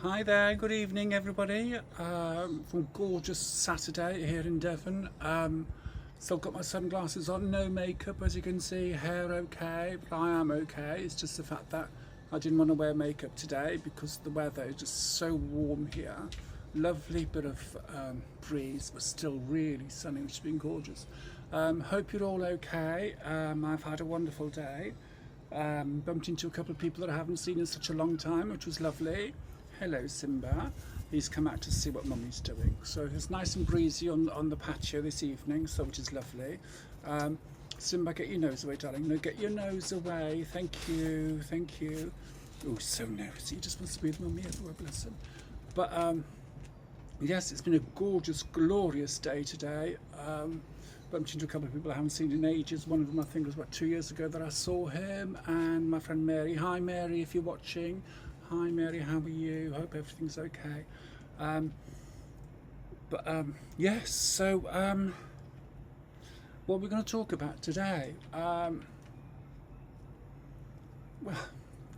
Hi there, good evening everybody. From gorgeous Saturday here in Devon. Still got my sunglasses on, no makeup as you can see, hair okay, but I am okay. It's just the fact that I didn't want to wear makeup today because the weather is just so warm here. Lovely bit of breeze, but still really sunny, which has been gorgeous. Hope you're all okay. I've had a wonderful day. Bumped into a couple of people that I haven't seen in such a long time, which was lovely. Hello, Simba. He's come out to see what Mummy's doing. So it's nice and breezy on the patio this evening, so which is lovely. Simba, get your nose away, darling. No, get your nose away. Thank you, thank you. Oh, so nosy. He just wants to be with Mummy everywhere, bless him. But yes, it's been a gorgeous, glorious day today. Bumped into a couple of people I haven't seen in ages. One of them, I think, was about 2 years ago that I saw him, and my friend Mary. Hi, Mary, if you're watching. Hi, Mary, how are you? Hope everything's okay. Yes, so what we're going to talk about today. Well,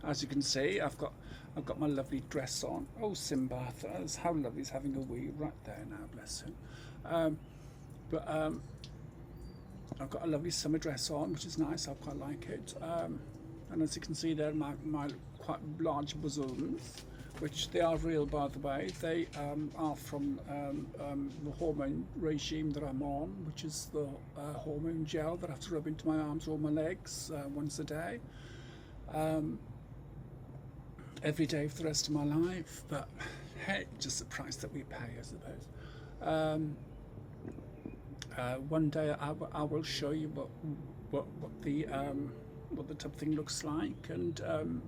as you can see, I've got my lovely dress on. Oh, Simba, how lovely, he's having a wee right there now, bless him. I've got a lovely summer dress on, which is nice. I quite like it. And as you can see there, my quite large bosoms, which they are real, by the way. They are from the hormone regime that I'm on, which is the hormone gel that I have to rub into my arms or my legs once a day. Every day for the rest of my life. But hey, just the price that we pay, I suppose. One day I will show you what the tub thing looks like, and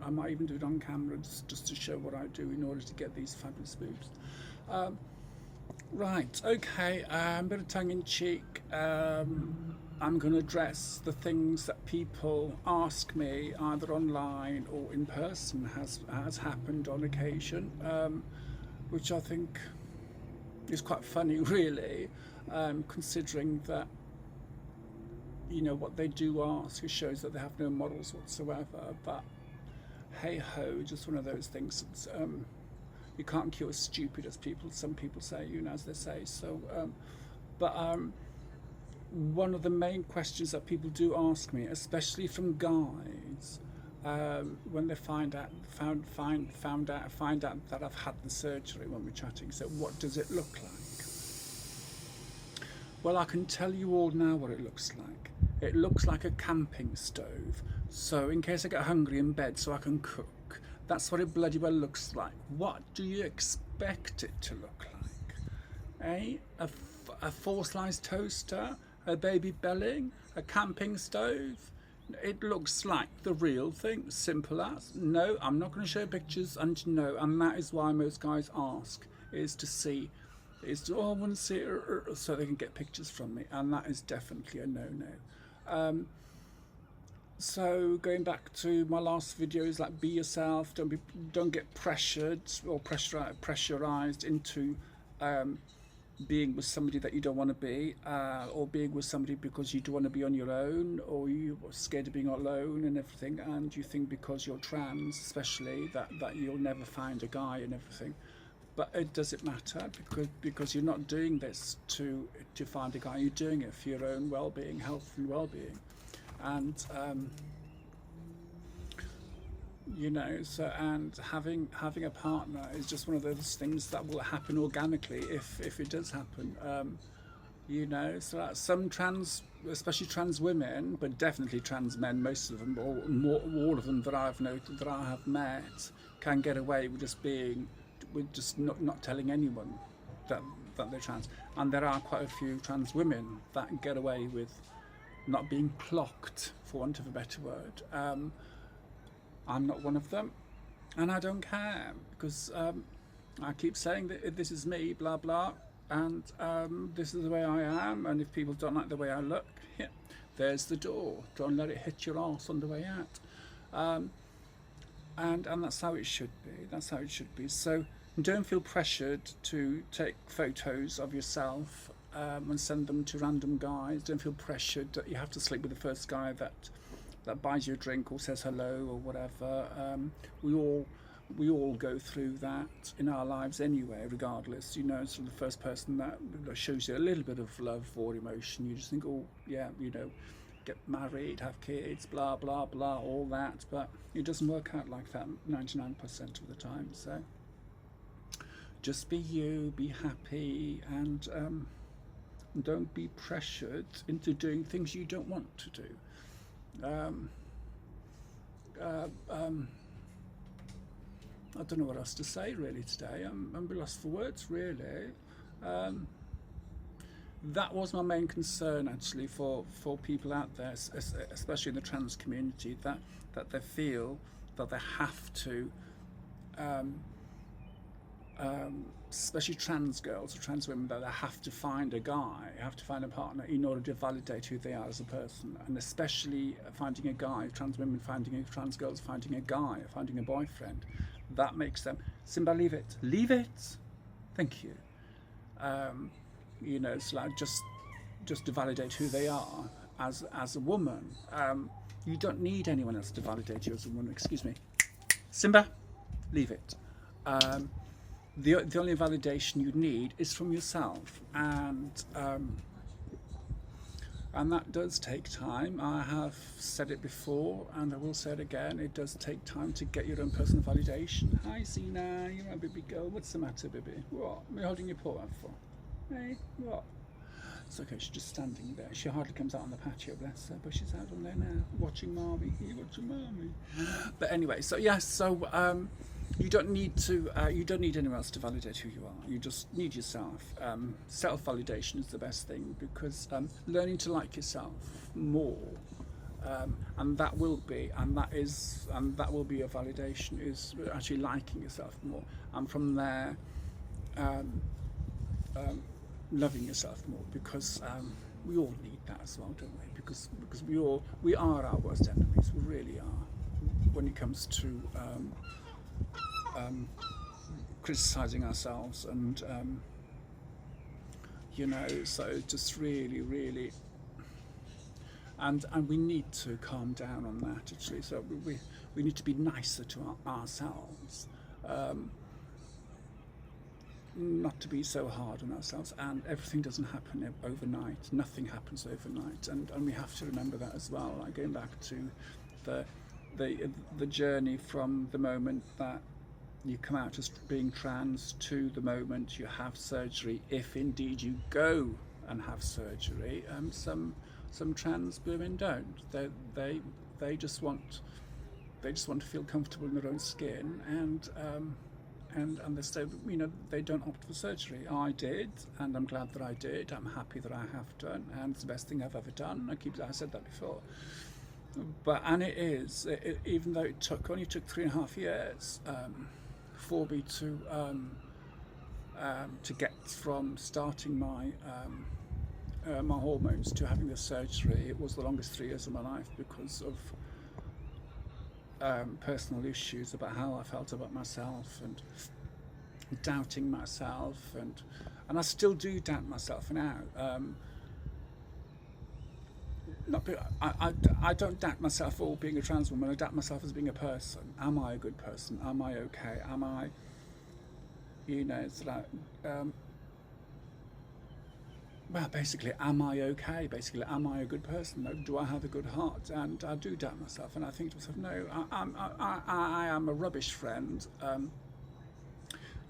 I might even do it on camera just to show what I do in order to get these fabulous boobs. Right, okay, a bit of tongue-in-cheek. I'm going to address the things that people ask me either online or in person has happened on occasion, which I think is quite funny, really, considering that what they do ask shows that they have no morals whatsoever. But hey ho, just one of those things. You can't cure stupid, as some people say, as they say. So, but one of the main questions that people do ask me, especially from guys, when they find out that I've had the surgery when we're chatting. So, what does it look like? Well, I can tell you all now what it looks like. It looks like a camping stove. So in case I get hungry in bed so I can cook, that's what it bloody well looks like. What do you expect it to look like? Eh? A four-slice toaster? A baby belling? A camping stove? It looks like the real thing. Simple as. No, I'm not going to show pictures, and no, and that is why most guys ask, is to see. I want to see it, so they can get pictures from me, and that is definitely a no-no. So going back to my last videos, like be yourself, don't get pressured or pressurized into being with somebody that you don't want to be, or being with somebody because you don't want to be on your own, or you're scared of being alone and everything, and you think because you're trans, especially, that you'll never find a guy and everything. But it doesn't matter, because you're not doing this to find a guy. You're doing it for your own well-being, health and well-being, and and having a partner is just one of those things that will happen organically if it does happen. So that some trans, especially trans women, but definitely trans men, most of them, or more, all of them that I've noted, that I have met, can get away with just not telling anyone that they're trans. And there are quite a few trans women that get away with not being clocked, for want of a better word. I'm not one of them, and I don't care, because I keep saying that this is me, blah blah, and this is the way I am, and if people don't like the way I look, yeah, there's the door. Don't let it hit your arse on the way out. And that's how it should be. That's how it should be. So don't feel pressured to take photos of yourself and send them to random guys. Don't feel pressured that you have to sleep with the first guy that buys you a drink or says hello or whatever. We we all go through that in our lives anyway, regardless. You know, so the first person that shows you a little bit of love or emotion, you just think, oh yeah, you know, get married, have kids, blah blah blah, all that. But it doesn't work out like that 99% of the time. So just be you, be happy, and don't be pressured into doing things you don't want to do. Um, uh, um, I don't know what else to say really today. I'm lost for words really. Um, that was my main concern actually for people out there, especially in the trans community, that they feel that they have to, um, especially trans girls or trans women, that they have to find a guy, have to find a partner in order to validate who they are as a person, and especially finding a guy, trans women finding a trans girls finding a guy, finding a boyfriend, that makes them, Simba, leave it, thank you. You know, it's like just to validate who they are as a woman. You don't need anyone else to validate you as a woman. Excuse me, Simba, leave it. The only validation you need is from yourself, and that does take time. I have said it before, and I will say it again. It does take time to get your own personal validation. Hi, Zena, you're a baby girl. What's the matter, baby? What? What are you holding your paw out for? Hey, what? It's okay, she's just standing there. She hardly comes out on the patio, bless her, but she's out on there now, watching Mommy. You're watching Mommy. But anyway, so yes, so you don't need anyone else to validate who you are. You just need yourself. Self-validation is the best thing, because learning to like yourself more, and that will be a validation, is actually liking yourself more, and from there, loving yourself more, because we all need that as well, don't we? Because we are our worst enemies. We really are, when it comes to criticizing ourselves, and you know, so just really, and we need to calm down on that actually. So we need to be nicer to ourselves, not to be so hard on ourselves. And everything doesn't happen overnight. Nothing happens overnight, and we have to remember that as well. Like going back to the journey from the moment that you come out as being trans to the moment you have surgery, if indeed you go and have surgery. Some trans women don't. They just want to feel comfortable in their own skin, and they say, you know, they don't opt for surgery. I did, and I'm glad that I did. I'm happy that I have done, and it's the best thing I've ever done. I said that before. But it is, even though it only took 3.5 years for me to get from starting my hormones to having the surgery. It was the longest 3 years of my life because of personal issues about how I felt about myself, and doubting myself, and I still do doubt myself now. I don't doubt myself for being a trans woman. I doubt myself as being a person. Am I a good person? Am I okay? Am I, you know, it's like, well, basically, am I okay? Basically, am I a good person? Do I have a good heart? And I do doubt myself, and I think to myself, no, I am a rubbish friend.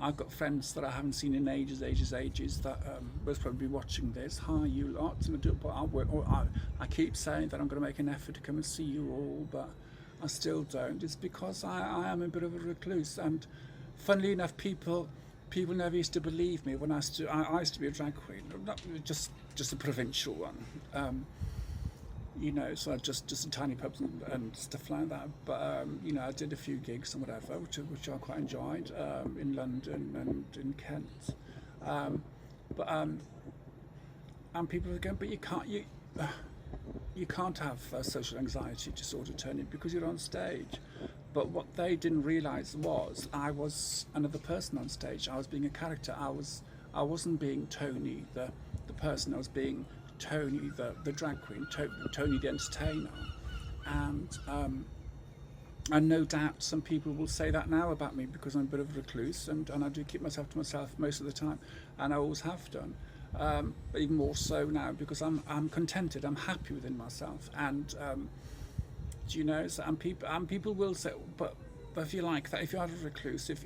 I've got friends that I haven't seen in ages that will probably be watching this. Hi, you lot. And I keep saying that I'm going to make an effort to come and see you all, but I still don't. It's because I am a bit of a recluse. And funnily enough, people never used to believe me when I used to be a drag queen, not just a provincial one. You know, so just in tiny pubs and stuff like that. But you know, I did a few gigs and whatever, which I quite enjoyed, in London and in Kent. And people are going, but you can't have social anxiety disorder, Tony, because you're on stage. But what they didn't realise was I was another person on stage. I was being a character. I wasn't being Tony, the person. I was being Tony, the drag queen, Tony the entertainer, and And no doubt some people will say that now about me because I'm a bit of a recluse, and I do keep myself to myself most of the time, and I always have done. But even more so now because I'm contented, I'm happy within myself, and do you know? So, and people will say, but if you like that, if you are a recluse, if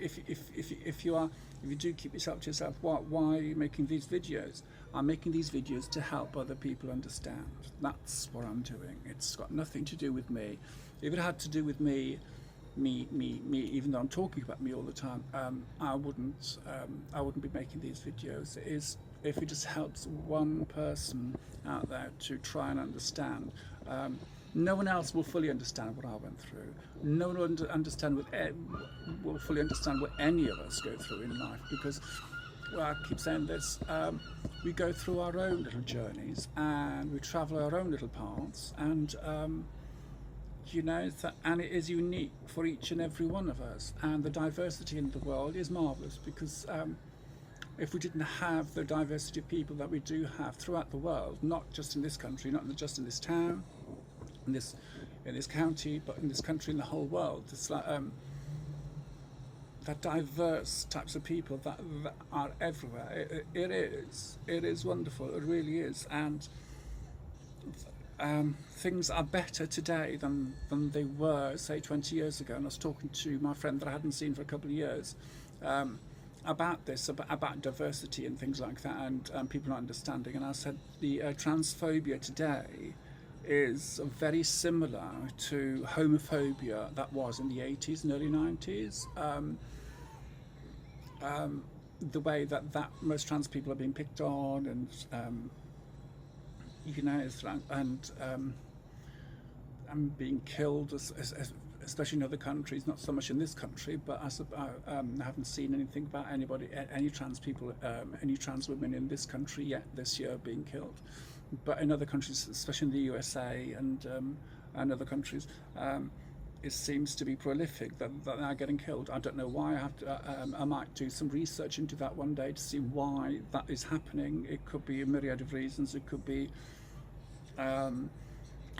you do keep yourself to yourself, why are you making these videos? I'm making these videos to help other people understand. That's what I'm doing. It's got nothing to do with me. If it had to do with me, even though I'm talking about me all the time, I wouldn't be making these videos. It is if it just helps one person out there to try and understand. No one else will fully understand what I went through. No one will fully understand what any of us go through in life because, well, I keep saying this, we go through our own little journeys and we travel our own little paths, and and it is unique for each and every one of us, and the diversity in the world is marvellous because if we didn't have the diversity of people that we do have throughout the world, not just in this country, not just in this town, in this county, but in this country, in the whole world, it's like that diverse types of people that are everywhere. It is wonderful. It really is, and things are better today than they were, say, 20 years ago. And I was talking to my friend that I hadn't seen for a couple of years about this, about diversity and things like that, and people not understanding. And I said the transphobia today is very similar to homophobia that was in the 80s and early 90s. The way that most trans people are being picked on, and and being killed, especially in other countries. Not so much in this country, but I haven't seen anything about any trans people, any trans women in this country yet this year being killed. But in other countries, especially in the USA and other countries, it seems to be prolific that they are getting killed. I don't know why. I might do some research into that one day to see why that is happening. It could be a myriad of reasons. It could be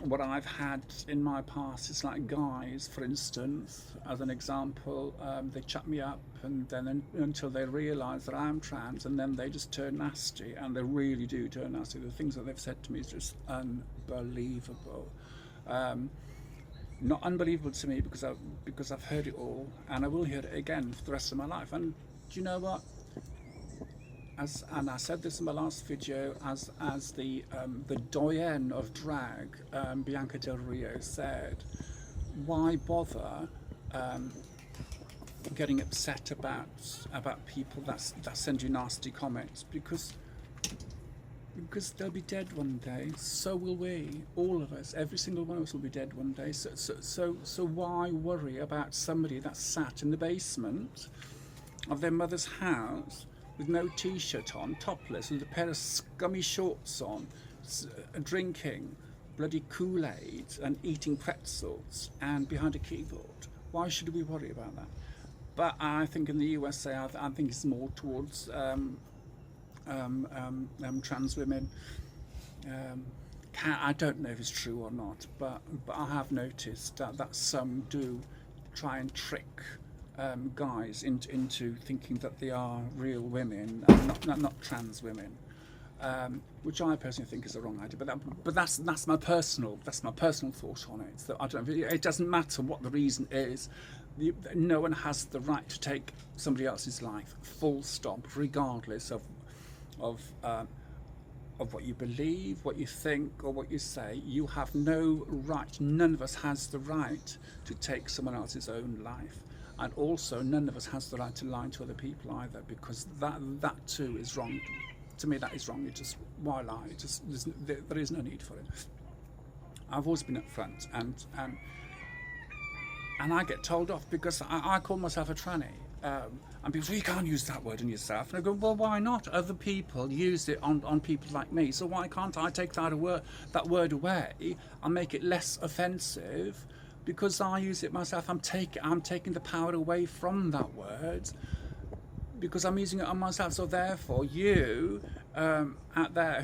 what I've had in my past. It's like guys, for instance, as an example, they chat me up, and then until they realise that I'm trans, and then they just turn nasty, and they really do turn nasty. The things that they've said to me is just unbelievable. Not unbelievable to me because I've heard it all, and I will hear it again for the rest of my life. And do you know what? And I said this in my last video, as the doyenne of drag, Bianca Del Rio, said, why bother getting upset about people that send you nasty comments, because they'll be dead one day. So will we, all of us. Every single one of us will be dead one day. So why worry about somebody that sat in the basement of their mother's house with no t-shirt on, topless, with a pair of scummy shorts on, drinking bloody Kool-Aid and eating pretzels and behind a keyboard? Why should we worry about that? But I think in the USA, I think it's more towards trans women. I don't know if it's true or not, but I have noticed that some do try and trick guys into thinking that they are real women, not trans women, which I personally think is a wrong idea. But that's my personal thought on it. So I don't. It doesn't matter what the reason is. No one has the right to take somebody else's life, full stop, regardless of what you believe, what you think, or what you say. You have no right. None of us has the right to take someone else's own life. And also, none of us has the right to lie to other people either, because that too is wrong. To me, that is wrong. Why lie? There is no need for it. I've always been upfront, and I get told off because I call myself a tranny. And people say, you can't use that word on yourself. And I go, well, why not? Other people use it on people like me, so why can't I take that word away and make it less offensive? Because I use it myself, I'm taking the power away from that word because I'm using it on myself. So therefore, you out there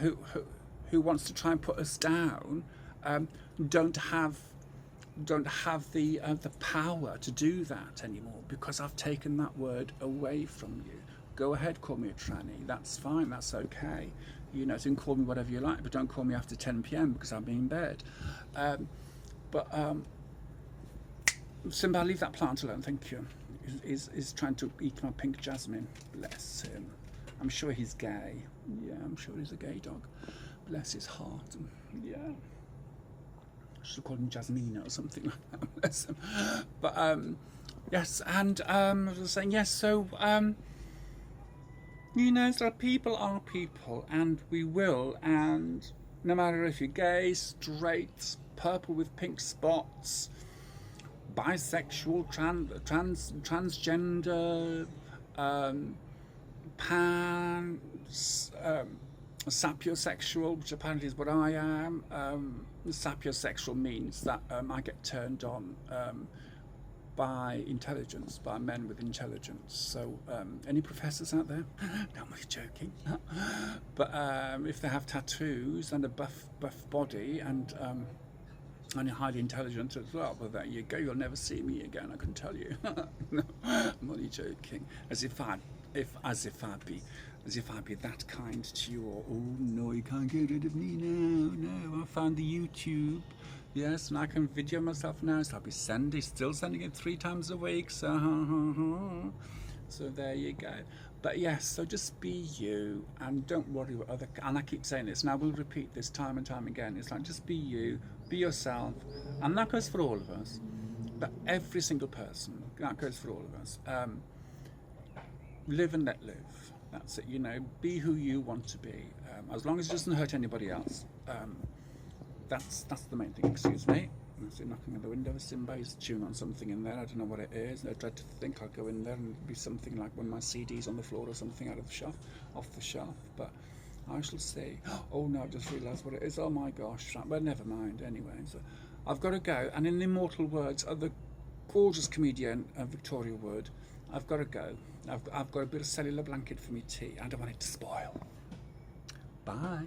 who wants to try and put us down, don't have don't have the power to do that anymore because I've taken that word away from you. Go ahead, call me a tranny. That's fine. That's okay. You know, so you can call me whatever you like, but don't call me after 10 p.m. because I'll be in bed. Simba, leave that plant alone. Thank you. He's trying to eat my pink jasmine. Bless him. I'm sure he's gay. Yeah, I'm sure he's a gay dog. Bless his heart. Yeah. I should have called him Jasmina or something like that. Bless him. But yes, and I was saying yes. So you know, so people are people, and we will. And no matter if you're gay, straight, purple with pink spots, bisexual, transgender, pan, sapiosexual, which apparently is what I am. Sapiosexual means that I get turned on by intelligence, by men with intelligence. So any professors out there? No, I'm joking. But if they have tattoos and a buff body and highly intelligent as well, well, there you go. You'll never see me again, I can tell you. No, I'm only joking. As if I'd be that kind to you, or oh no, you can't get rid of me. No, I found the YouTube. Yes, and I can video myself now, so I'll be still sending it 3 times a week. So there you go. But yes, so just be you, and don't worry what other. And I keep saying this, and I will repeat this time and time again. It's like, just be you, be yourself, and that goes for all of us. But every single person, that goes for all of us. Live and let live. That's it. You know, be who you want to be, as long as it doesn't hurt anybody else. That's the main thing. Excuse me. I see knocking on the window. Simba's chewing on something in there. I don't know what it is. I dread to think I'll go in there and it'll be something like one of my CDs on the floor or something off the shelf. But I shall see. Oh no, I just realised what it is. Oh my gosh. But never mind. Anyway, so I've got to go. And in the immortal words of the gorgeous comedian Victoria Wood, I've got to go. I've got a bit of cellular blanket for me tea. I don't want it to spoil. Bye.